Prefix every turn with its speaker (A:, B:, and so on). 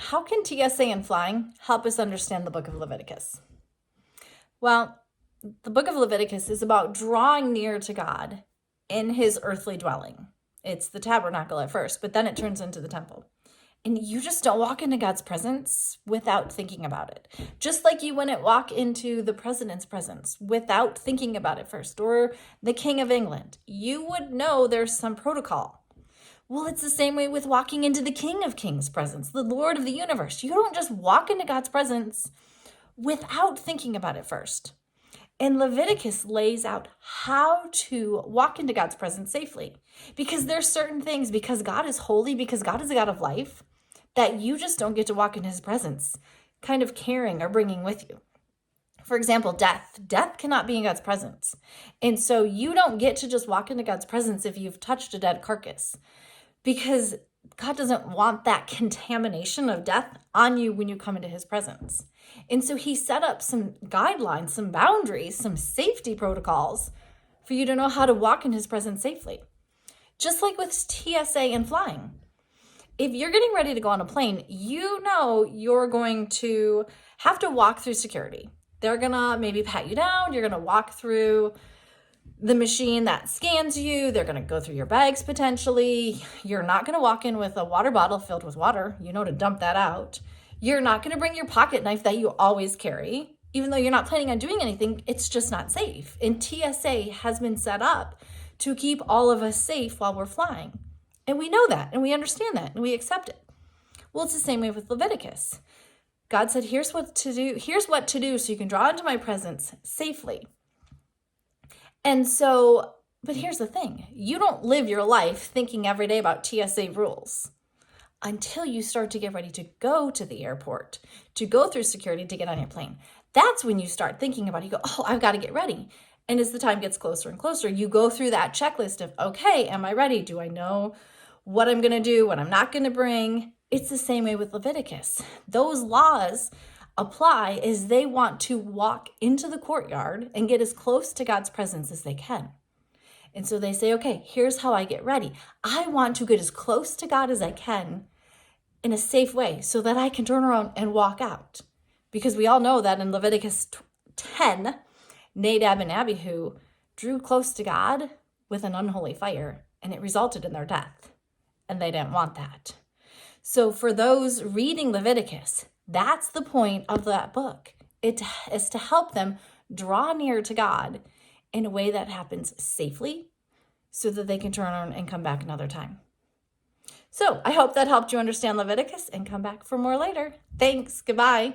A: how can TSA and flying help us understand the book of Leviticus? Well, the book of Leviticus is about drawing near to God in his earthly dwelling. It's the tabernacle at first, but then it turns into the temple. And you just don't walk into God's presence without thinking about it. Just like you wouldn't walk into the president's presence without thinking about it first, or the King of England. You would know there's some protocol. Well, it's the same way with walking into the King of Kings' presence, the Lord of the universe. You don't just walk into God's presence without thinking about it first. And Leviticus lays out how to walk into God's presence safely. Because there's certain things, because God is holy, because God is a God of life, that you just don't get to walk in his presence, kind of carrying or bringing with you. For example, death. Death cannot be in God's presence. And so you don't get to just walk into God's presence if you've touched a dead carcass, because God doesn't want that contamination of death on you when you come into his presence. And so he set up some guidelines, some boundaries, some safety protocols for you to know how to walk in his presence safely. Just like with TSA and flying. If you're getting ready to go on a plane, you know you're going to have to walk through security. They're going to maybe pat you down. You're going to walk through the machine that scans you. They're going to go through your bags potentially. You're not going to walk in with a water bottle filled with water. You know to dump that out. You're not going to bring your pocket knife that you always carry. Even though you're not planning on doing anything, it's just not safe. And TSA has been set up to keep all of us safe while we're flying. And we know that, and we understand that, and we accept it. Well, it's the same way with Leviticus. God said, here's what to do so you can draw into my presence safely. And so, but here's the thing. You don't live your life thinking every day about TSA rules until you start to get ready to go to the airport, to go through security, to get on your plane. That's when you start thinking about it. You go, oh, I've got to get ready. And as the time gets closer and closer, you go through that checklist of, okay, am I ready? Do I know what I'm going to do, what I'm not going to bring? It's the same way with Leviticus. Those laws apply as they want to walk into the courtyard and get as close to God's presence as they can. And so they say, okay, here's how I get ready. I want to get as close to God as I can in a safe way so that I can turn around and walk out. Because we all know that in Leviticus 10, Nadab and Abihu drew close to God with an unholy fire, and it resulted in their death. And they didn't want that. So for those reading Leviticus, that's the point of that book. It is to help them draw near to God in a way that happens safely so that they can turn around and come back another time. So I hope that helped you understand Leviticus and come back for more later. Thanks. Goodbye.